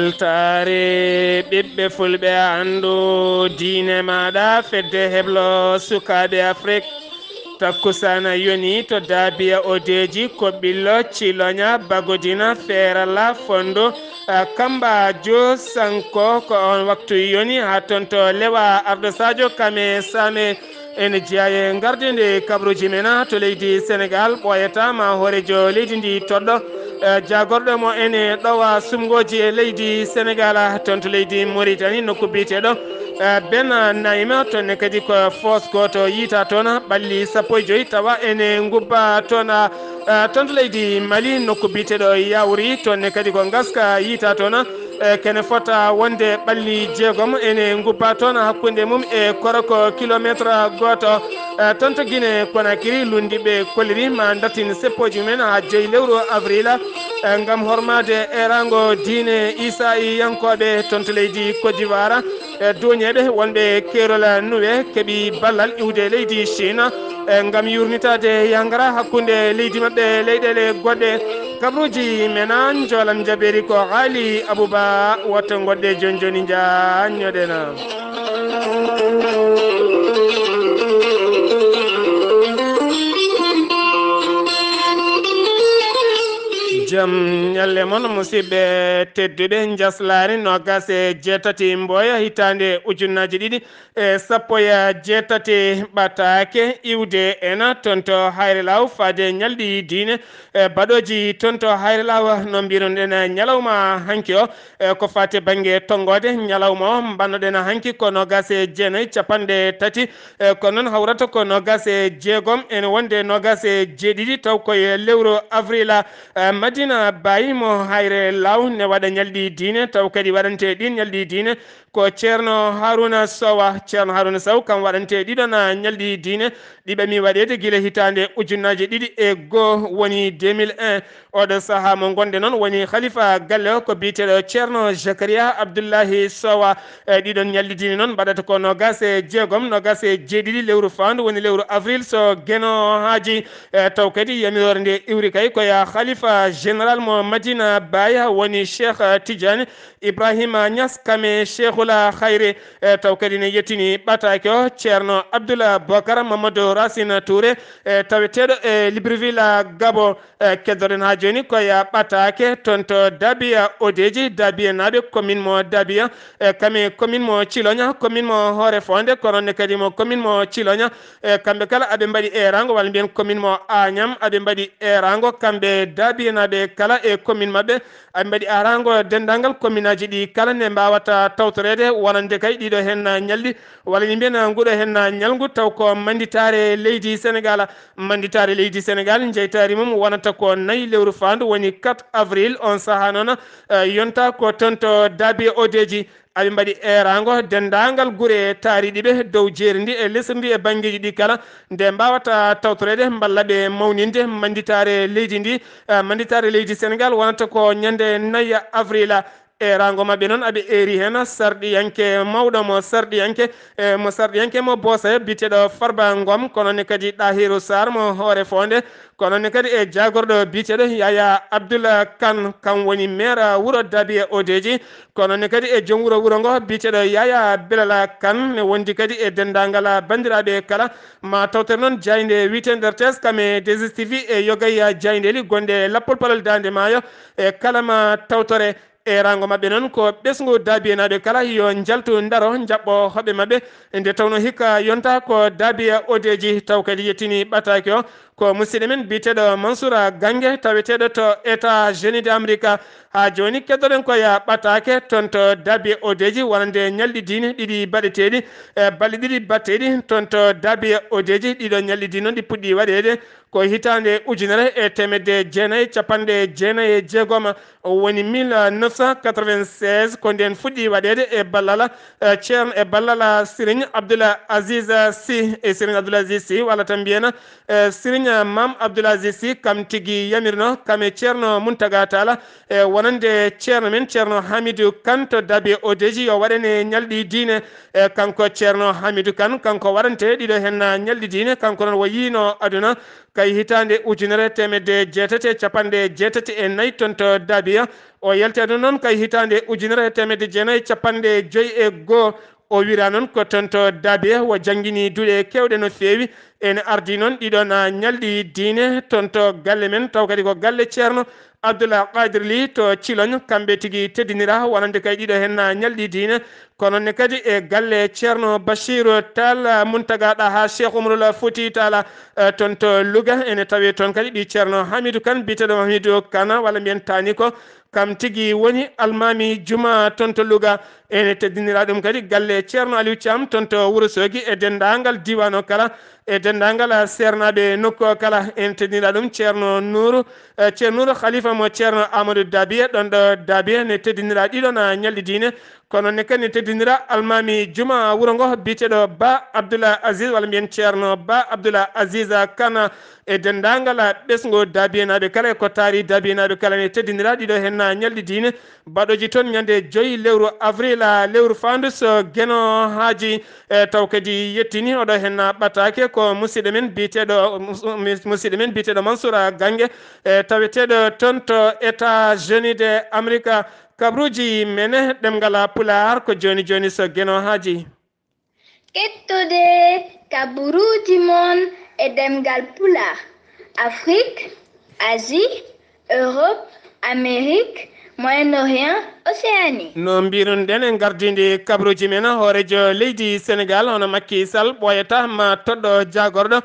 weltaare ɓiɓɓe fulɓe andu diine maɗa fedde heblo sukaɓe Afrique takkusana yoni to dabiya odeji ko ɓillo ciloña bagodina feerala fondo kamba jo sanko ko on waktu yoni ha toon to lewa ardo sadio kame same ene jeeya garde nde Kabaruuji mena to leydi Sénégal ɓoyatama hoorejo leydi ndi toɗɗo jagorɗo mo ene ɗowa sumgoji e leydi Sénégal toon to leydi Mauritanie nokku biteɗo Ben Naima toon kadi ko fos goto yiita toon ɓalli sappo e joyyi tawa ene gubba toon toon to leydi Mali nokku biteɗo Yawri toon kadi ko gaska yiita toon kene fota wonde ɓalli jeegom ene gubba toon hakkude mum e koroko kilométre goto toon to Guinée Conakry lundiɓe kolliri ma dartin seppoji mumen ha 5 lewru avril ngam hormade erango diine Isa yankoɓe toon to leydi Côte d'Ivoire doñeɓe wonɓe kerol nuwe keeɓi ballal iwde leydi Chine ngam yurnitade yangara hakkude leydi mabɓe leyɗele goɗɗe Kabaruuji mena jolam jaɓeri ko haali Abouba wotto goɗɗe joni joni jañoɗena jam ñalle moon musidɓe tedduɓe njeslaare nogas e jeetati mbooya hitande ujunnaji ɗiɗi e sappo e jeetati ɓatake iwde ena toon to hayre law faade ñalɗi diine baɗoji toon to hayre law no mbiruɗen ñalawma hanki o ko fate banggue tonggode ñalawma o mbannoɗen hanki ko nogas e jeenayyi capanɗe tati ko noon hawrata ko nogas e jeegom ene wonde nogas e jeeɗiɗi taw koye lewru avril Madina Bayi mo hayre law ne waɗa ñalɗi diine taw kadi waɗante ɗin ñalɗi diine ko ceerno Haruna Sow kam waɗante ɗiɗon ñalɗi diine ɗiɓami waɗede guila hitande ujunnaji ɗiɗi e goho woni 2001 oɗo saaha mo gonde noon woni khalifa galle o ko biteɗo ceerno Zakaria Abdullaahi Sow ɗiɗon ñalɗi diine noon mbaɗata ko nogas e jeegom nogas e jeeɗiɗi lewru fandu woni lewru avril so gueno haji taw kadi yamirore nde iwri kay koya khalifa général mo Madina Baye woni Cheikh Tidiane Ibrahima Niass kame Cheikhul Khayri taw kadi ne yettini ɓatake o ceerno Abdoulaye Bocar Mamadou Racine Touré taweteɗo e Libreville Gabo keddoɗen ha joni koya ɓatake toon to Dabiya Odeji Dabiya naɓe commune mo Dabiya kame commune mo Ciloña commune mo Horefonde kononne kadi mo commune mo Ciloña kamɓe kala aɓe mbaɗi erango walla mbiyen commune mo Agnam aɓe mbaɗi erango kamɓe Dabiya naɓe kala e commune mabɓe aɓe mbaɗi arango dendagal commune aji ɗi kala ne mbawata tawtorede wonande kay ɗiɗo hen ñalɗi walla ni mbiyen nguɗo hen ñalgu taw ko manditare leydi Sénégal jeytari mum wonata ko 4 lewru fandu woni 4 avril on saaha noon yonta ko toon to Dabiya Odeji aɓe mbaɗi erango dendagal guure taariɗiɓe dow jeeri ndi e lesdi e banggueji ɗi kala nde mbawata tawtorede mballa ɓe mawninde manditare leydi ndi manditare leydi Sénégal wonata ko ñande 4 avril erango mabɓe noon aɓe eri hen sarɗiyanke mawɗo mo sarɗiyanke mo Bosa biteɗo Farba Ngom kononne kadi Ɗahiru Sar mo Horefonde kononne kadi e jagorɗo biteɗo Yaya Abdoula Kane kam woni maire wuuro Dabiya Odeji kononne kadi e joom wuuro ngo biteɗo Yaya Belala Kane ne wondi kadi e dendagal bandiraɓe kala ma tawtere noon jayde wiitede RTS kame DSTV e yogaya jaydeli gonde lappol palol Dande Maayo e kala ma tawtore e rango mabɓe noon ko ɓesgu Dabiya naɓe kala yo jaltu daro jaɓɓo hoɓe mabɓe nde tawno hikka yonta ko Dabiya Odeji taw kadi yettini ɓatake o ko musidɗo men biteɗo Mansoura Gangue taweteɗo to États-Unis d'Amérique ha joni keddoɗen koya ɓatake toon to Dabiya Odeji wonande ñalɗi diine ɗiɗi baɗeteɗi balɗe ɗiɗi batteɗi toon to Dabiya Odeji ɗiɗo ñalɗi diine ɗi puɗɗi waɗede ko hitande ujunere e temedde jeenayyi capanɗe jeenayyi e jeegom woni 1996 ko nden fuɗɗi waɗede e ballal ceerno e ballal Serigne Abdoul Aziz Sy e Serigne Abdoul Aziz Sy walla tan mbiyena Serigne Mam Abdoul Aziz Sy kam tigui yamirno kame ceerno Muntaga Talla e wonande ceerno men ceerno Hamidou Kane to Dabiya Odeji yo waɗane ñalɗi diine kanko ceerno Hamidou Kane kanko waɗante ɗiɗo hen ñalɗi diine kanko noon wo yino aduna kay hitande ujunere temedde jeetati capanɗe jeetati e nayyi toon to Dabiya o yaltede noon kay hitande ujunere temedde jeenayyi capanɗe joyi e goho o wira noon ko tonto Dabe wo jangini duuɗe kewɗe no feewi ene ardi noon ɗiɗon ñalɗi diine tonto galle men taw kadi ko galle ceerno Abdoulahi Qadir Ly to Ciloñ kamɓe tigi teddinira wonande kay ɗiɗo hen ñalɗi diine kono ne kadi e galle ceerno Bachir Tall Muntaga ha Cheikh Oumarul Fouti Tall tonto Louga ene tawi toon kadi ɗi ceerno Hamidou Kane biteɗo Hamidou Kane walla mbiyen tani ko kam tigi woni almami juma tonto Louga ene teddinira ɗum kadi galle ceerno Aliou Thiam tonto Wourossogui e dendagal diwan o kala e dendagal sernaɓe nokku o kala ene teddinira ɗum ceerno Nourou Khalifa mo ceerno Amadou Dabiye ɗon ɗo Dabiye ne teddinira ɗiɗon ñalɗi diine kono ne kadi ne teddinira almami juma wuro ngo biteɗo Ba Abdoulahi Aziz walla mbiyen ceerno Ba Abdoulahi Aziz Kane e dendagal ɓesgo dabiyenaɓe kala e ko taari dabiyenaɓe kala ne teddinira ɗiɗo hen ñalɗi diine baɗoji toon ñande joyi lewru avril lewru fandu so gueno haaji taw kadi yettini oɗo hen ɓatake ko musidɗo men biteɗo Mansour Gangue taweteɗo toon to États-Unis d'Amérique Kabaruuji mene ɗemngal Pulaar ko joni joni so gueno haaji Keɗtode kabaruuji mon e ɗemngal Pulaar Afrique, Asie, Europe, Amérique, Moyen-Orient, Océanie. no mbiruɗen en gardidi kabaruuji men hoorejo leydi Sénégal hono Macky Sall ɓoyata ma toɗɗo jagorɗo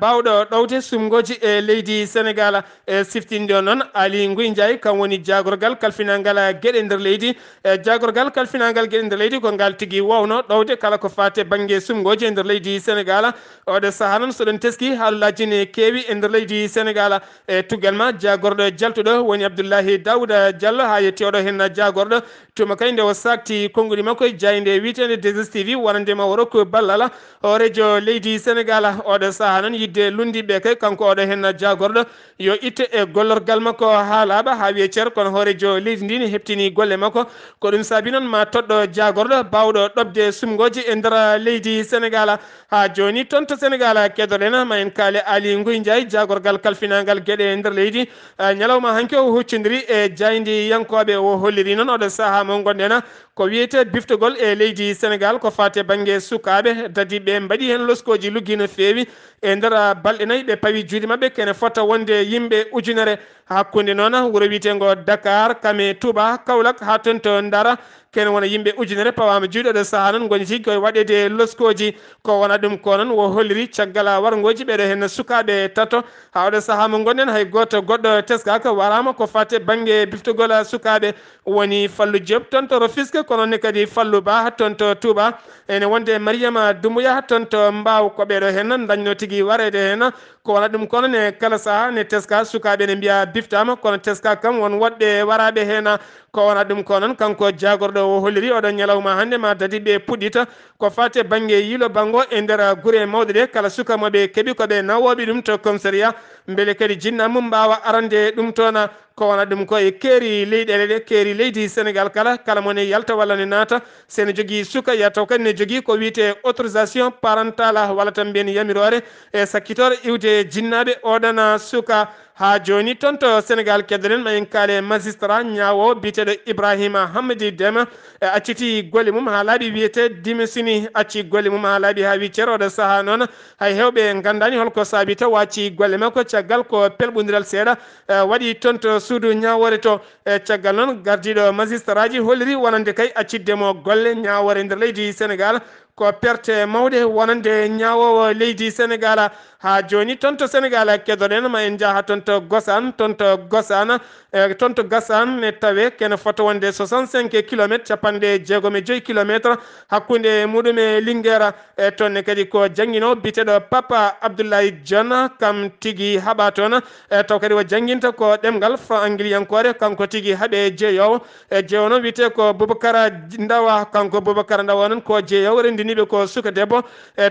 bawɗo ɗowde sumgoji e leydi Sénégal siftinde o noon Ali Ngouille Ndiaye kam woni jagorgal kalfinalngal gueɗe nder leydi jagorgal kalfinalngal gueɗe nder leydi ko ngal tigui wawno ɗowde kala ko fate banggue sumgoji e nder leydi Sénégal oɗo saaha noon soɗon teski haalullaji ne keewi e nder leydi Sénégal e tuggal ma jagorɗo jaltuɗo woni Abdullaahi Daouda Diallo ha yetti oɗo hen jagorɗo tuma kay nde o sakti konngudi makko jayde wiitede 2STV wonandema o rokku ballal hoorejo leydi Sénégal oɗo saaha noon yidde lundiɓe kay kanko oɗo hen jagorɗo yo itte e gollorgal makko ha laaɓa ha wiye ceer kono hoorejo leydi ndi ne heptini golle makko ko ɗum saabi noon ma toɗɗo jagorɗo bawɗo ɗobde sumgoji e nder leydi Sénégal ha joni toon to Sénégal keɗoɗen ma en kaali Ali Ngouille Ndiaye jagorgal kalfinalngal gueɗe nder leydi ñalawma hanki o huccodiri e jaydi yankoɓe o holliri noon oɗo saaha mo gonɗen ko wiyete biftogol e leydi Sénégal ko fate banggue sukaɓe dadi ɓe mbaɗi hen loskoji luggi no feewi e nder balɗe nayyi ɓe pawi juuɗe mabɓe kene fota wonde yimɓe ujunere hakkude noon wuuro wiyetego Dakar Kame Touba Kaolack ha toon to Ndara kene wona yimɓe ujunere pawama juuɗe ɗo saaha noon goni tigui koye waɗede loskoji ko wona ɗum ko noon wo holliri caggal wargoji ɓeɗo hen sukaɓe tato ha oɗo saaha mo gonɗen hay goto goɗɗo teskaka warama ko fate banggue biftogol sukaɓe woni Fallou Diop toon to Rufisque kono ne kadi Fallou Ba toon to Touba ene wonde Mariama Doumbouya toon to Mbaw ko ɓeɗo hen dañno tigui warede hen ko wona ɗum kono ne kala saaha ne teska sukaɓe ne mbiya biftama kono teska kam won woɗɓe waraɓe hen ko wona ɗum ko noon kanko jagorɗo o holliri oɗon ñalawma hannde ma dadi ɓe puɗɗita ko fate banggue yilo bango e nder guure mawɗe ɗe kala suka moɓe keeɓi koɓe nawoɓe ɗum to commissariat beele kadi jinnamu mbawa arande ɗum toon ko wona ɗum koye keeri leyɗele ɗe keeri leydi Sénégal kala mone yalta walla ne naata sene jogui suka ya taw kadi ne jogui ko wiyete autorisation parentale walla tan mbiyen yamirore e sakkitore iwde jinnaɓe oɗon suka ha joni toon to Sénégal keddoɗen ma en kaale magistrat ñawo biteɗo Ibrahima Hamadi Deme acciti golle mum ha laaɓi wiyete démissioni acci golle mum ha laaɓi ha wi ceero oɗo saaha noon hay hewɓe gandani holko saabi taw wacci golle makko caggal ko pelɓodiral seeɗa waɗi toon to suudu ñawore to caggal noon gardiɗo magistrat ji holliri wonande kay acciddemo golle ñawore nder leydi Sénégal ko perte mawɗe wonande ñawowo leydi Sénégal ha joni toon to Sénégal keɗoɗen ma en jaaha toon to Gossane toon to Gassane ne tawe kene fota wonde 65 kilométre capanɗe 65 kilométre hakkude muɗum e Linguére e toonne kadi ko jangguino biteɗo Papa Abdullaahi Dione kam tigui haaɓa toon taw kadi o jangguinta ko ɗemgal angliyankore kanko tigui haaɓe jeeyowo jeewono wiyete ko Boubacara Ndawa kanko Boubacara Ndawa noon ko jeeyowo rendiniɓe ko suka debbo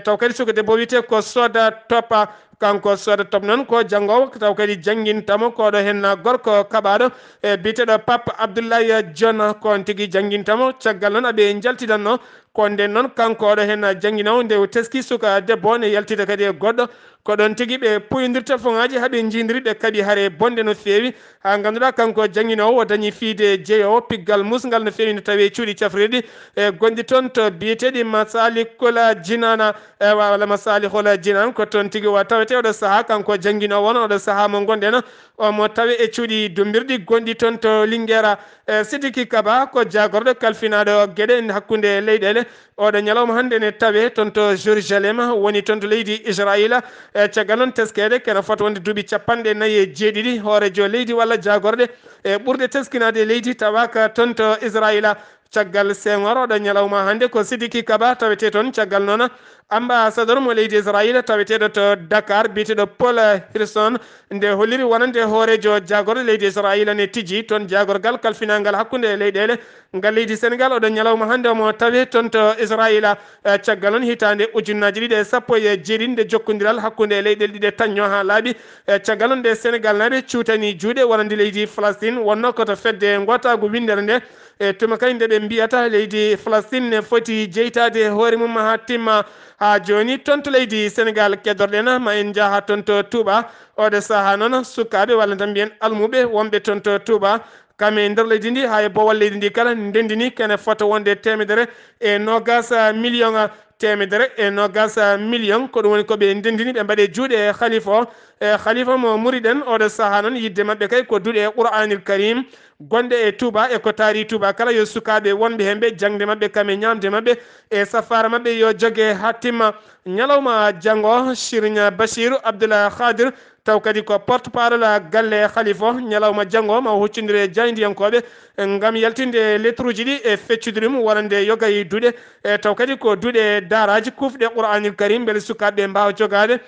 taw kadi suka debbo wiyete ko Soda Topa kanko soda top non ko jangowo taw kadi jangintamo koɗo hen gorko kaɓaɗo biteɗo Pape Abdullaahi John kon tigui jangintamo caggal noon aɓe jaltidanno ko nden noon kanko oɗo hen jangguinowo nde teski suka debbo ne yaltida kadi e goɗɗo ko ɗon tigui ɓe poyodirta fongaji haaɓe jindiri ɓe kaaɓi haare bonde no fewi ha ganduɗa kanko jangguinowo o dañi fiide jeeyowo piggal musgal no fewi no tawi cuuɗi cafrirɗi e gonɗi toon to biyeteɗi Masalikul Jinana walla Masalikul Jinan ko toon tigui wa tawete oɗo saaha kanko jangguinowo on oɗo saaha mo gonɗen omo tawi e cuuɗi dumbirɗi gonɗi toon to Linguére Sidiki Kaba ko jagorɗo kalfinaɗo gueɗe hakkude leyɗele oɗo ñalawma hannde ne tawe toon to Jérusalem woni toon to leydi Israila caggal noon teskede kene fota wonde duuɓi 47 hoorejo leydi walla jagorɗe e ɓurde teskinade leydi tawaka toon to Israila caggal Senghor oɗo ñalawma hannde ko Sidiki Kaba tawete toon caggal noon ambassadeur mo leydi Israila taweteɗo to Dakar biteɗo Paul Hirson nde holliri wonande hoorejo jagorɗo leydi Israila ne tiji toon jagorgal kalfinangal hakkude leyɗele ngal leydi Sénégal oɗo ñalawma hannde omo tawe toon to Israila caggal noon hitande ujunnaji ɗiɗi e sappo e jeeɗiɗi nde jokkodiral hakkude leyɗele ɗiɗi tañño ha laaɓi caggal noon nde Sénégal naɓe cuutani juuɗe wonande leydi Palestine wonno koto fedde gotago windere nde e tuma kay nde ɓe mbiyata leydi Palestine ne foti jeytade hoore mum ha timma ha joni toon to leydi Sénégal keddorɗen ma en jaaha toon to Touba oɗo saaha noon sukaɓe walla tan mbiyen almuɓe wonɓe toon to Touba kame nder leydi ndi ha e bowal leydi ndi kala ndendini kene fota wonde temedere e nogas million temedere e nogas million ko ɗum woni koɓe ndendini ɓe mbaɗe juuɗe e khalifa o e khalifa mo muriɗen oɗo saaha noon yidde mabɓe kay ko duuɗe e Qur'anil Karim gonɗe e Touba e ko taari Touba kala yo sukaɓe wonɓe hemɓe jangde mabɓe kame ñamde mabɓe e safara mabɓe yo jogue ha timma ñalawma janggo Serigne Bachirou Abdoulaye Khadir taw kadi ko porte parole galle khalifa ñalawma janggo ma huccodire jaydiyankoɓe ngam yaltinde lettre uji ɗi e feccude ɗum wonande yogay duuɗe e taw kadi ko duuɗe daraji kufɗe Qur'anil Karim beele sukaɓe mbawa jogade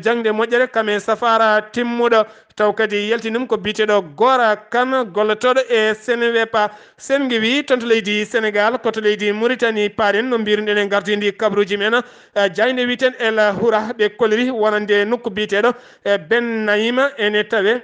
jangde moƴƴere kame safara timmuɗo taw kadi yaltinum ko biteɗo Gora Kane gollotoɗo e Senewepa Sengiwi toon to leydi Sénégal koto leydi Mauritanie paaɗen no mbiruɗen e gardidi Kabaruuji men jayde witen El Houra ɓe koliri wonande nokku biteɗo Ben Naima ene tawe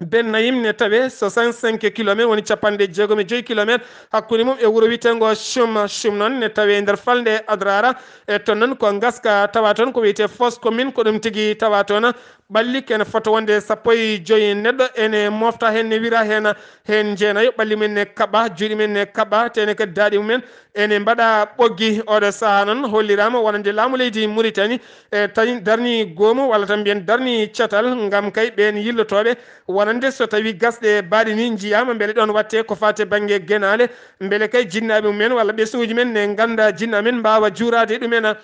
Ben Naim ne tawe 65 km woni 65 km hakkude mum e wuro witengo Chum noon ne tawe nder falde Adrara e toon noon ko gaska tawa toon ko wiyete fosse commune ko ɗum tigui tawa toon ɓalli kene fota wonde 15 neɗɗo ene mofta hen ne wira hen jeenayo ɓalli men ne kaɓa juuɗe men ne kaɓa tene kadi daaɗi mumen ene mbaɗa ɓoggi oɗo saaha noon hollirama wonande laamu leydi Mauritanie e tawi darni goomu walla tan mbiyen darni catal ngam kay ɓen yillotoɓe wonande so tawi gasɗe baaɗi ni jiyama beele ɗon watte ko fate banggue guenale beele kay jinnaɓe mumen walla ɓesguji men ne ganda jinnaɓe men mbawa juurade ɗumen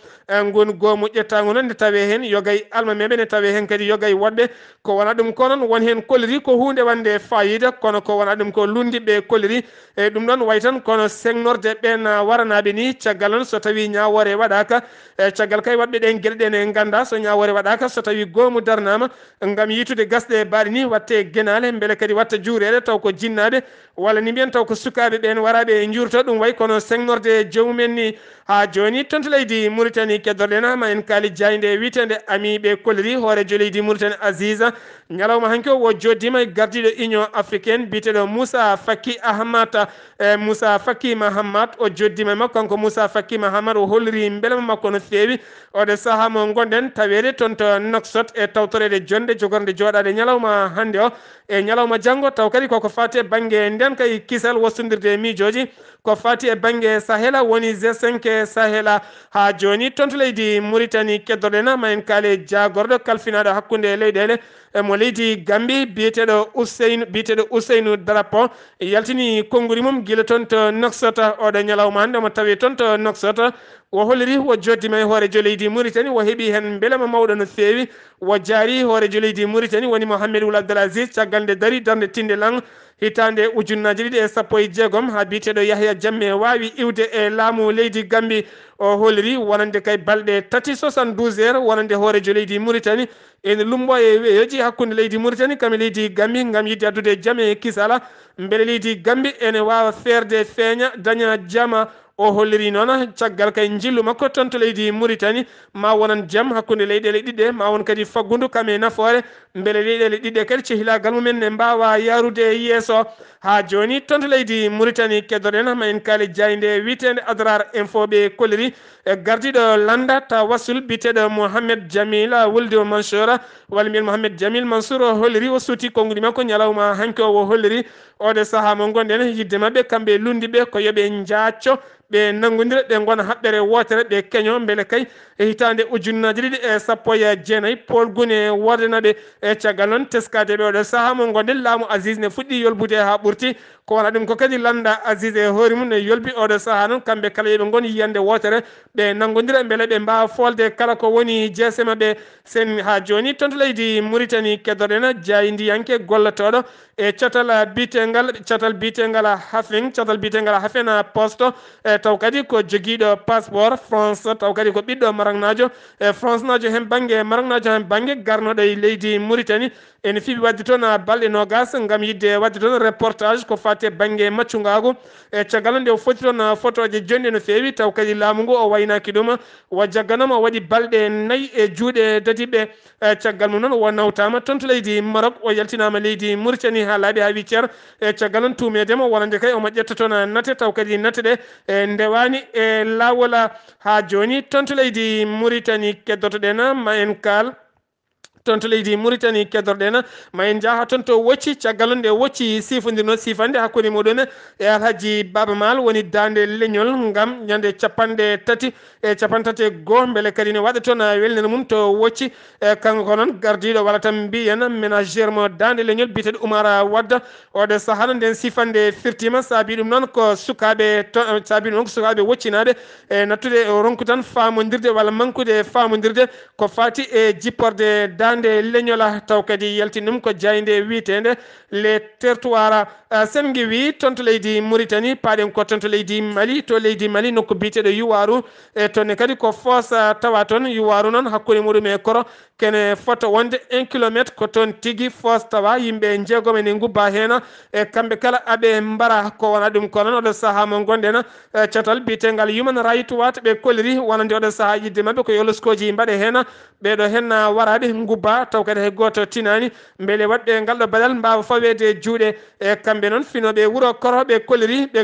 gon goomu ƴettago noon ne tawe hen yogay almameɓe ne tawe hen kadi yogay woɗɓe ko wona ɗum ko noon won hen kolliri ko hunde wande fayida kono ko wona ɗum ko lundiɓe kolliri e ɗum ɗon way tan kono sengorde ɓen waranaɓe ni caggal noon so tawi ñawore waɗaka e caggal kay waɗɓe ɗen gueɗe ɗen e ganda so ñawore waɗaka so tawi goomu darnama gam yitude gasɗe baaɗi ni watte guenale beele kadi watta juurede taw ko jinnaɓe walla ni mbiyen taw ko sukaɓe ɓen waraɓe e jurto ɗum way kono sengorde jomumen ni ha joni toon to leydi Mauritanie keddorɗen ma en kaali jayde witede ami ɓe kolliri hoorejo leydi Mauritanie Aziza ñalawma hanki o wo joddima e gardiɗo Union africaine biteɗo Moussa Faki Ahmad Moussa Faki Mahamad o joddima makko kanko Moussa Faki Mahamad o holliri beelama makko no fewi oɗo saaha mo gonɗen tawede toon to Nouakchott e tawtorede jonde jogorde joɗade ñalawma hande o e ñalawma janggo taw kadi koko fati e banggue nden kay kisal wosodirde miijoji ko fati e banggue Sahela woni G5 Sahela ha joni toon to leydi Mauritanie keddorɗen ma en kaale jagorɗo kalfinaɗo hakkude leyɗele mo leydi Gambie biyeteɗo Ousseynou Darapo yaltini konnguri mum guila toon to Nouakchott oɗo ñalawma hande mo tawi toon to Nouakchott o holliri wo joddima e hoorejo leydi Mauritanie wo heeɓi hen beelama mawɗo no fewi wo jaari hoorejo leydi Mauritanie woni Mohamed Ould Abdel Aziz caggal nde dari darde tinde lang hitande ujunnaji ɗiɗi e sappo e jeegom ha biteɗo Yahya Jammeh wawi iwde e laamu leydi Gambie o holliri wonande kay balɗe 72 heures wonande hoorejo leydi Mauritanie ene lumbo e weyoji hakkude leydi Mauritanie kami leydi Gambie gam yidde addude jaam e kisala beele leydi Gambie ene wawa ferde feeña daña jama o holliri noon caggal kay jillu makko toon to leydi Mauritanie ma wonan jaam hakkunde leyɗele ɗiɗɗe ma won kadi faggudu kame nafoore beele leyɗele ɗiɗɗe kadi cehilagal mumen ne mbawa yarude yeeso ha joni toon to leydi Mauritanie keddoɗen ma en kaali jayde witede Adrar info ɓe kolliri gardiɗo landa ta wasul biteɗo Mohamed Jamil wulde o Mansour walla mbiyen Mohamed Jamil Mansour o holliri o suuti konngudi makko ñalawma hanki o holliri ode saaha mo gonɗen yidde mabɓe kamɓe lundiɓe ko yoɓe jaacco ɓe nangodira ɓe gona haɓɓere wotere ɓe keño beele kay e hitande ujunnaje ɗiɗi e sappo e jeenayyi Paul Gune wordanaɓe e caggal noon teskade ɓe oɗo saaha mo gonɗen laamu Aziz ne fuɗɗi yolbude ha ɓurti ko wona ɗum ko kadi landa Aziz e hoore mum ne yolbi oɗo saaha noon kamɓe kala yoɓe gon yiyande wotere ɓe nangodira beele ɓe mbawa folde kala ko woni jeese mabɓe sen ha joni toon to leydi Mauritanie keddoɗen jaydiyanke gollotoɗo e catal bitegal hafing catal bitegal hafen poste taw kadi ko joguiɗo passeport France taw kadi ko ɓiɗɗo maragnajo e France najo hen banggue maragnajo hen banggue garnoɗo e leydi Mauritanie ene fiiɓi wadde toon balɗe nogas gam yidde wadde toon reportage ko fate banggue maccugagu e caggal nde o foti toon photoje jonɗi no fewi taw kadi laamu ngu o waynaki ɗum o jagganoma o waɗi balɗe 4 e juuɗe dadiɓe caggal mum noon o nawtama toon to leydi Maroc o yaltinama leydi Mauritanie ha laaɓi ha wi ceer e caggal noon tumedema wonande kay omo ƴetta toon nate taw kadi nate ɗe e ndewani e lawol ha joni toon to leydi Mauritanie keddotoɗen ma en kaal toon to leydi Mauritanie keddorɗen ma en jaaha toon to wocci caggal nde wocci sifodirno sifande hakkude muɗum e Alhaji Baba Mal woni dande leñol gam ñande capanɗe tati e capantati e goho beele kadi ne waɗa toon welnere mum to wocci e kanko noon gardiɗo walla tan mbiyen ménagére mo dande leñol biteɗo Oumar Wadda oɗo saaha nden sifande firtima saabi ɗum noon ko sukaɓe saabi ɗum noon ko sukaɓe woccinaɓe e nattude ronku tan famodirde walla mankude famodirde ko fati e jipporde dande leñola taw kadi yaltin ɗum ko jayde wiitede les territoires sen giwi toon to leydi Mauritanie paɗen ko toon to leydi Mali nokko biteɗo Yuwaru e tonne kadi ko foosa tawa toon Yuwaru noon hakkude muɗum e koro kene fota wonde 1 kilométre ko toon tigui foos tawa yimɓe jeegom ene gubba hen e kamɓe kala aɓe mbara ko wona ɗum ko noon oɗo saaha mo gonɗen catal bitegal human right watch ɓe kolliri wonande oɗo saaha yidde mabɓe ko yoloskoji mbaɗe hen ɓeɗo hen waraɓe gubba taw kadi hay goto tinani beele wadɓe ngalɗo badal mbawa fawede juuɗe e kamɓe noon finoɓe wuuro koro ɓe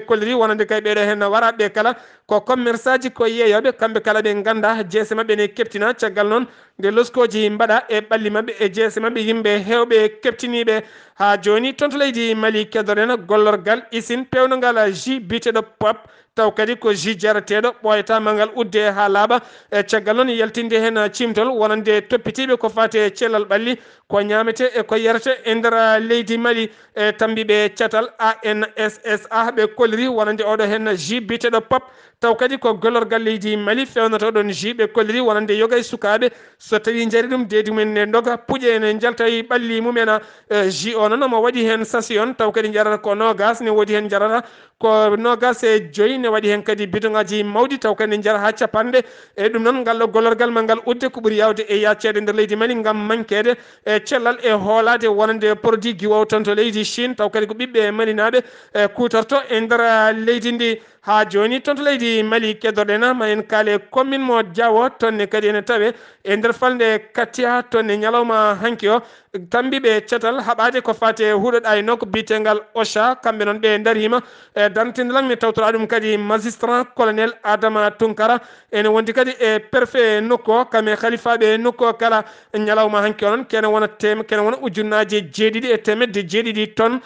kolliri wonande kay ɓeɗo hen waraɓe kala ko commerçant ji ko yeeyoɓe kamɓe kala ɓe ganda jeese mabɓe ne keptina caggal noon nde loskoji mbaɗa e ɓalli mabɓe e jeese mabɓe yimɓe hewɓe keptiniɓe ha joni toon to leydi Mali keddoɗen gollorgal isine pewnogal ji biteɗo pop taw kadi ko ji jarateɗo ɓoyatama ngal udde ha laaɓa e caggal noon yaltinde hen cimtol wonande toppitiɓe ko fate cellal ɓalli ko ñamete e ko yarate e nder leydi Mali e tambiɓe catal ANSSA ɓe kolliri wonande oɗo hen ji biteɗo pop taw kadi ko gollorgal leydi Mali fewnoto ɗon ji ɓe kolliri wonande yogay sukaɓe so tawi jaari ɗum deedi mumen ne doga puƴe ne jaltawi ɓalli mumen ji o noon omo waɗi hen station taw kadi jarata ko nogas ne woodi hen jarata ko nogas e joyyi ne waɗi hen kadi bidongaji mawɗi taw kadi ne jara ha capanɗe e ɗum noon ngal ɗo gollorgal ma ngal udde ko ɓuuri yawde e yaccede nder leydi Mali gam manquede e cellal e hoolade wonande produit guiwowo toon to leydi Chine taw kadi ko ɓiɓɓe malinaɓe e kutorto e nder leydi ndi ha joni toon to leydi Mali keddoɗen ma en kaale commune mo Diawo tonne kadi ene tawe e nder falde Katia tonne ñalawma hanki o tambiɓe catal haɓade ko fate huuɗoɗa e nokko bitegal Ocha kamɓe noon ɓe darima e dartindalang ne tawtora ɗum kadi magistrat colonel Adama Tunkara ene wondi kadi e préfet nokku o kamɓe khalifaɓe nokku o kala ñalawma hanki o noon kene wona ujunnaje 7 e temedde 7 tonnes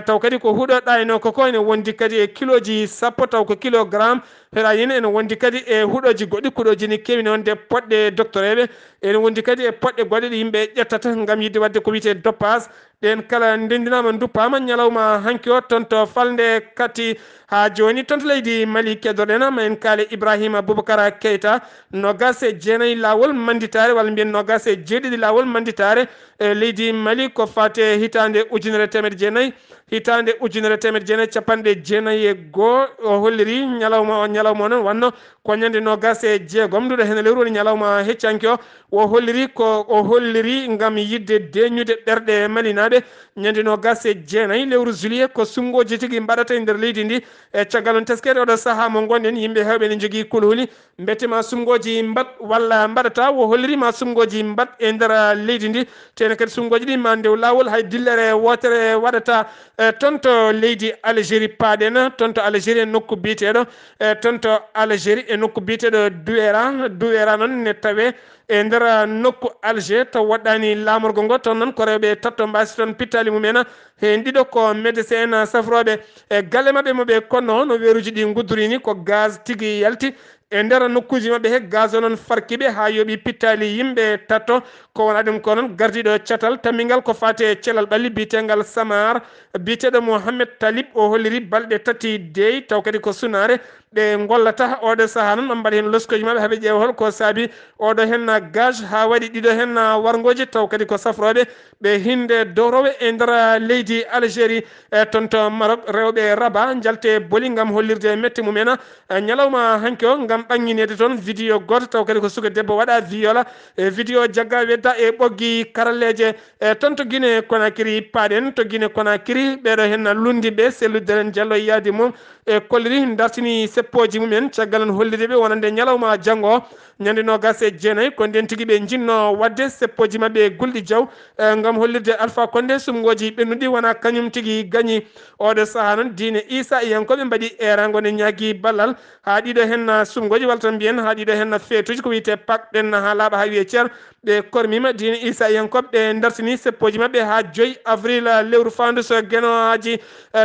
taw kadi ko huuɗoɗa e nokko ko ene wondi kadi e kiloji sappo taw ko kilogramme heɗayino ene wondi kadi e huuɗoji goɗɗi kuuɗoji ni kewi ne wonde poɗɗe doctoreɓe ene wondi kadi e poɗɗe goɗɗe ɗe yimɓe ƴettata gam yidde wadde ko wiyete dopage ɗen kala ndendinama duppama ñalawma hanki o toon to falde kati ha joni toon to leydi Mali keddoɗen ma en kaale Ibrahima Boubacara Keita nogas e jeenayyi lawol manditare walla mbiyen nogas e jeeɗiɗi lawol manditare e leydi Mali ko fate hitande ujunere temedde jeenayyi hitande ujunere temedde jeenayyi capanɗe jeenayyi e goho o holliri ñalawma o noon wanno ko ñande nogas e jeegom nduɗo hen lewru woni ñalawma heccanki o o holliri ko o holliri ngam yidde deñude ɓerɗe malinaɓe ñande no gasse jeenayi lewru juillet ko sungoji tigui mbaɗata e nder leydi ndi e caggal on teskede oɗo saaha mo gonɗen yimɓe hewɓe ne jogui kulhuli bettema sungoji mbat walla mbaɗata o hollirima sungoji mbat e nder leydi ndi tene kadi sungoji ɗi ma ndew lawol hay dillere wotere waɗata tonto leydi Algérie paaɗen tonto Algérie e nokku biteɗo tonto Algérie e nokku biteɗo Douéra noon ne tawe e nder nokku Alger taw waɗɗani lamorgo ngo toon noon ko rewɓe tatto mbasi toon pittali mumen hen ɗiɗo ko médecin en safroɓe e galle mabɓe moɓe konno no weeruji ɗi guddurini ko gaz tigui yalti e nder nokkuji mabɓe he gaz o noon farkiɓe ha yooɓi pittali yimɓe tatto ko wona ɗum ko noon gardiɗo catal tammingal ko fate celal ɓalli bitegal Samar biteɗo Mohamed Talib o holliri balɗe tati deey taw kadi ko sunare ɓe gollata oɗo saaha noon ɓe mbaɗa hen loskoji mabɓe haaɓe ƴeewa holko saabi oɗo hen gage ha waɗi ɗiɗo hen wargoji taw kadi ko safroɓe ɓe hinde dowroɓe e nder leydi Algérie toon to Maroc rewɓe Rabat jalte booli gam hollirde metti mumen ñalawma hanke o gam ɓanginede toon vidéo goto taw kadi ko suka debbo waɗa viola vidéo jagga wedda e ɓoggi karalleje toon to Guinée Conakry paaɗen to Guinée Conakry ɓeɗo hen lundi ɓe selluderen diallo yaadi mum e kolliri dartini seppoji mumen caggal on hollide ɓe wonande ñalawma janggo ñande nogas e jeenayi ko nden tigui ɓe jinno wadde seppoji mabɓe gulɗi diaw gam hollirde Alpha Condé sumgoji ɓennuɗi wona kañum tigui gañi oɗo saaha noon diine Issa yankoɓe mbaɗi erago ne ñaagui ballal ha ɗiɗo hen sumgoji walla tan mbiyen ha ɗiɗo hen feetuji ko wiyete pakɗen ha laaɓa ha wiye ceer ɓe kormima diine Issa yankoɓe ɓe dartini seppoji mabɓe ha 2 avril lewru fandu so guenoaji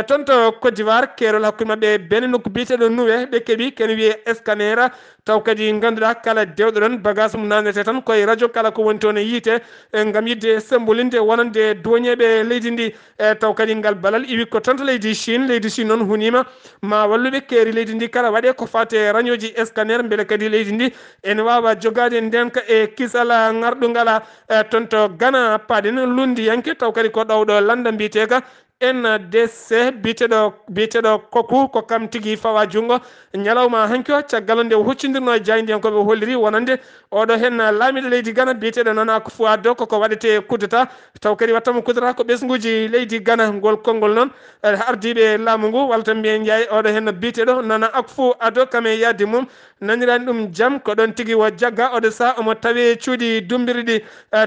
toon to Côte d'Ivoire keerol hakkude mabɓe bene nokku biteɗo Noué ɓe keeɓi kene wiye scanner taw kadi ganduɗa kala dewɗo ɗon bagage mum nanete tan koye radio kala ko woni toon e yiite gam yidde sembolinde wonande duwoñeɓe leydi ndi taw kadi ngal balal iwi ko tan to leydi Chine noon hunima ma walluɓe keeri leydi ndi kala waɗe ko fate rañoji scanner beele kadi leydi ndi ene wawa jogade ndenka e kisala ngarɗugala toon to Ghana paaɗen lundi yanke taw kadi ko ɗowɗo landa mbiteka NDC biteɗo koku ko kam tigui fawa jungo ñalawma hanki o caggal nde huccidirno e jaydiyankoɓe holliri wonande oɗo hen laamiɗo leydi Ghana biteɗo Nana Akufo-Addo koko waɗete kudeta taw kadi wattamo kudeta ko ɓesguji leydi Ghana ngol konngol noon ardiɓe laamu ngu walla tan mbiyen jeeyi oɗo hen biteɗo Nana Akufo-Addo kame yadde mum nanirani ɗum jaam ko ɗon tigui wo jagga oɗo saaha omo tawe cuuɗi dumbiriɗi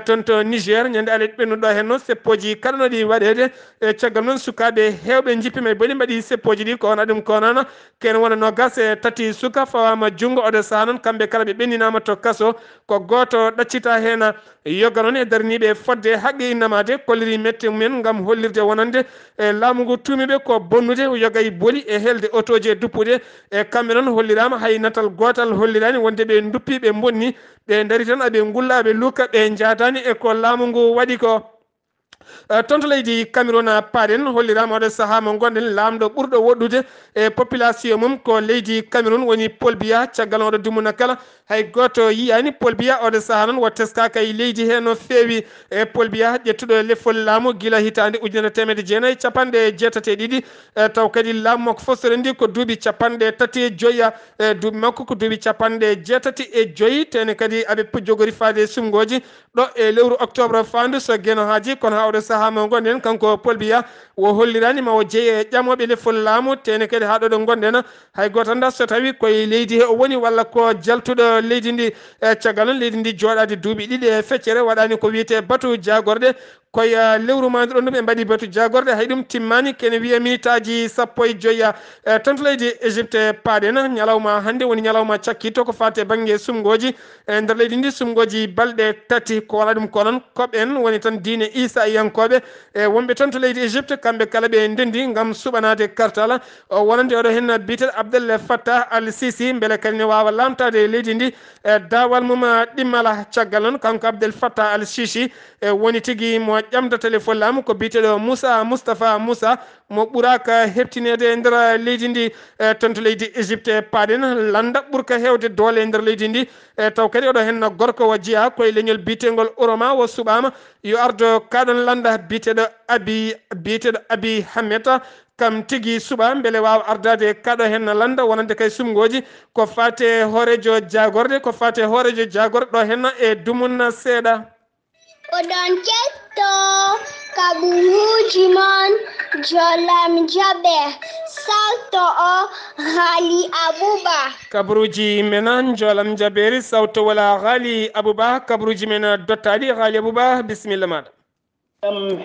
toon to Niger ñande ale ɓennuɗo hen noon seppoji kaɗanoɗi waɗede e caggal noon sukaɓe hewɓe jippima e booli mbaɗi seppoji ɗi ko wona ɗum ko noon ken wona nogas e tati suka fawama junggo oɗo saaha noon kamɓe kala ɓe ɓenninama to kaso ko goto ɗaccita hen yogga noon e daraniɓe fodde haqqe innamade kolliri mette mumen gam hollirde wonande e laamu ngu tumiɓe ko bonnude yogga e booli e helde auto ji e duppude e kamɓe noon hollirama hay natal gotal hollirani wonde ɓe duppi ɓe bonni ɓe daari tan aɓe gulla ɓe luka ɓe jadani e ko laamu ngu waɗi ko toon to leydi Cameroun paaɗen hollirama oɗo saaha mo gonɗen lamɗo ɓurɗo woɗɗude e population mum ko leydi Cameroun woni Paul Biya caggal oɗo dumuna kala hay goto yiyani Paul Biya oɗo saaha noon wat teskaka e leydi he no feewi e Paul Biya ƴettuɗo lefol laamu guila hitande 1990 taw kadi laamu makko fof so rendi ko duuɓi 35 duuɓi makko ko duuɓi 85 tene kadi aɓe jogori faade sumgoji ɗo e lewru octobre fandu so gueno haaji kono ha oɗo saaha mo gonɗen kanko Paul Biya wo hollirani ma o jeeye ƴamoɓe lefol laamu tene kadi ha ɗoɗo gonɗen hay goto anda so tawi koye leydi he o woni walla ko jaltuɗo leydi ndi caggal noon leydi ndi joɗade duuɓi ɗiɗi e feccere waɗani ko wiyete batu jagorɗe koye lewru madi ɗon ɗum ɓe mbaɗi batu jagorɗe hay ɗum timmani kene wiye minute aji 15 toon to leydi Égypte paaɗen ñalawma hannde woni ñalawma cakkitto ko fate banggue sumgoji e nder leydi ndi sumgoji balɗe tati ko wona ɗum ko noon koɓen woni tan diine Issa yankoɓe e wonɓe toon to leydi Égypte kamɓe kala ɓe ndendi gam suɓanade kartal wonande oɗo hen biteɗo Abdel Fattah al-Sisi beele kadi ne wawa lamtade leydi ndi dawal mum ɗimmala caggal noon kanko Abdel Fattah al-Sisi woni tigui mo ƴamda téléphone laamu ko biteɗo Moustapha Moussa mo ɓuraka heptinede e nder leydi ndi toon to leydi Égypte paaɗen landa ɓurka hewde doole e nder leydi ndi taw kadi oɗo hen gorko wo jeeya koye leñol bitegol Oroma wo suɓama yo ardo kaɗon landa biteɗo Abi Hameta kam tigi suba beele wawa ardade kaɗo hen landa wonande kay sumgoji ko fate hoorejo jagorde ko fate hoorejo jagorde ɗo henna e dumunna seeɗa. oɗon Keɗto Kabaruuji mon jolam jaɓe Sawtuwol Haali Abouba. Kabaruuji men jolam jaɓeri Sawtuwol Haali Abouba. Kabaruuji men dottaɗi Haali Abouba, bisimilla maɗa.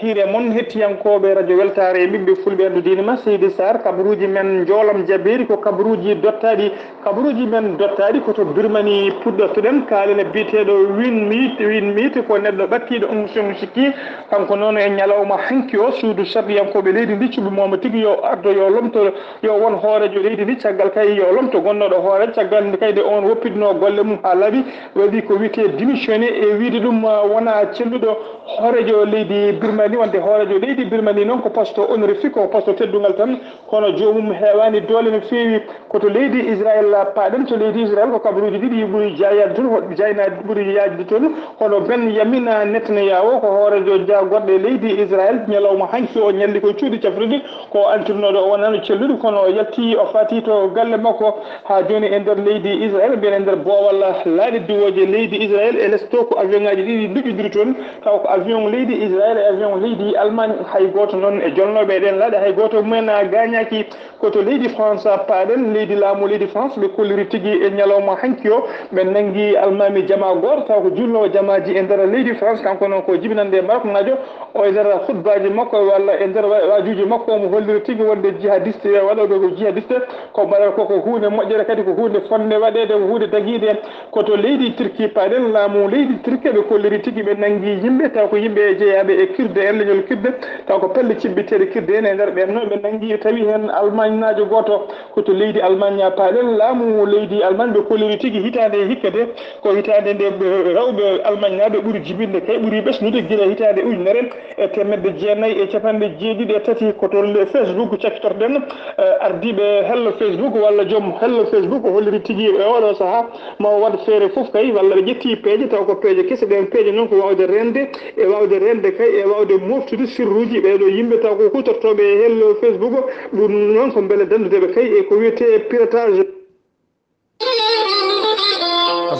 hiire moon hettiyankoɓe radio weltare ɓiɓɓe fulɓe andu ma seydi Saar. kabaruuji men joolam jabeeri ko kabaruuji dottaɗi. kabaruuji men dottaɗi koto birmani puɗɗortoɗen kaalene biyeteɗo winmite ko neɗɗo ɓattiɗo onction sikki kanko noon e ñalawma hanki o suudu sarɗiyankoɓe leydi ndi cuɓimomo tigui yo ardo yo lomto yo won hoorejo leydi ndi caggal kay yo lomto gonnoɗo hoore caggal nde kayde on woppidno golle mum ha laaɓi waɗi ko wiyete démissionné e wiide ɗum wona celluɗo hoorejo leydi birmani wonde hoorejo leydi birmani noon ko poste honorifique ko poste teddungal tan kono jomum heewani doole no feewi koto leydi Israël paaɗen to leydi Israël ko kabaruuji ɗiɗi ɓuuri jayade toon hoɗɓe jaynade ɓuuri yajde toon kono ben yamina netne yawo ko hoorejo jagorɗo leydi Israël ñalawma hanki o ñalli koye cuuɗi cafrude ko antirnoɗo o wonano celluɗo kono o yalti o fati to galle makko ha joni e nder leydi Israël mbiyen e nder boowal laaɗe diwoje leydi Israël e less to ko avion ngaji ɗiɗi duƴƴodiri toon taw ko avion leydi Israël e avion leydi Allemagne hay goto noon e jolnoɓe eɗen laaɗe hay goto mumen gañaki koto leydi France paaɗen leydi laamu leydi France ɓe kolliri tigui e ñalawma hanki o ɓe nangui almami jama goto taw ko julnowo jamaji e nder leydi France kanko noon ko jibinande Maroc ngajo o e nder hutbaji makko walla e nder wajuji makko omo holliri tigui wonde jihadiste waɗoɓe ko jihadiste ko mbaɗata koko hunde moƴƴere kadi ko hunde fonde waɗede ko hunde taguide koto leydi Turquie paaɗen laamu leydi Turquie ɓe kolliri tigui ɓe nangui yimɓe taw ko yimɓe jeeyaɓe e kirde en leñol kirde taw ko pelle cibbiteɗe kirde en e nder ɓen noon ɓe nangui tawi hen Allemagne najo goto koto leydi Allemagne paaɗen laamu leydi Allemagne ɓe kolliri tigui hitande hikkade ko hitande nde rewɓe Allemagne naɓe ɓuuri jibinde kay ɓuuri ɓesnude guila hitande ujunere e temedde jeenayyi e capanɗe jeeɗiɗi e tati koto Facebook cakkitorɗen ardiɓe hello Facebook walla joom hello Facebook holliri tigui e oɗo saaha ma waɗ feere foof kay walla ɓe ƴetti peeje taw ko peeje kese ɗen peeje noon ko wawde rende kay e wawde moftude sirruji ɓeɗo yimɓe taw ko hutortoɓe e hello Facebook ɗum noon ko beele dandudeɓe kay e ko wiyete piratage.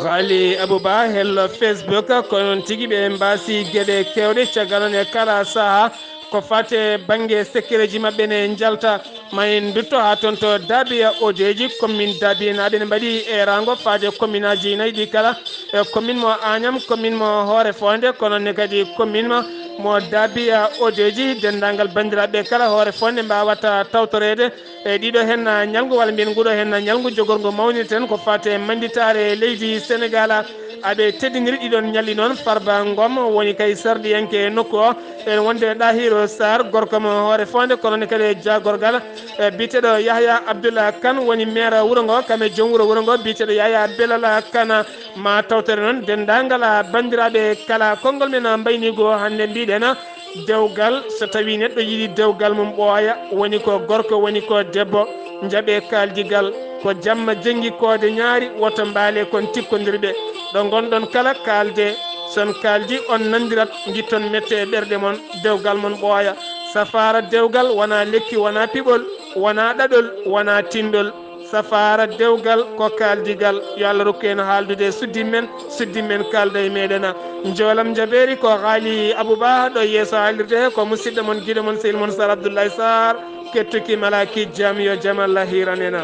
Haali Abouba hello Facebook ko noon tigui ɓe mbasi gueɗe kewɗe caggal noon e kala saaha ko fate banggue sécurité mabɓe ne jalta ma en dutto ha toon to Dabiya odeji commune Dabiya naɓe ne mbaɗi erango fade commune aji nayyi ɗi kala e commune mo Agnam commune mo Horefonde kono ne kadi commune mo Dabiya odeji dendagal bandiraɓe kala Horefonde mbawata tawtorede e ɗiɗo hen ñalgu walla mbiyen nguɗo hen ñalgu jogorgo mawnirten ko fate manditare leydi Sénégal aɓe teddiniri ɗiɗon ñalli noon Farba Ngom woni kay sardiyanke nokku o en wonde ɗahiro Saar gorko mo Horefonde kono ne kadi jagorgal biteɗo Yahya Abdullaahi Kane woni maire wuuro ngo kame joom wuuro wuuro ngo biteɗo Yahya Belala Kane ma tawtere noon dendagal bandiraɓe kala konngol men mbaynigo hande mbiɗen dewgal so tawi neɗɗo yiiɗi dewgal mum ɓooya woni ko gorko woni ko debbo jaaɓe kaldigal ko jamma janggi koode ñaari woto mbaale kon tikkodirɓe ɗo gonɗon kala kalde son kaldi on nandirat guitton mette e ɓerɗe mon dewgal mon ɓooya safara dewgal wona lekki wona piɓol wona ɗaɗol wona tindol safara dewgal ko kaldigal yo Allah rokku en haaldude suddimmen kalda e meɗen joolam jaɓeri ko Haali Abouba ɗo yeeso haalirde ko musidɗo mon guiɗo mon sehil mon Sar Abdullaahi Sar kettuki malaki jaam yo jaam Allah hiranena.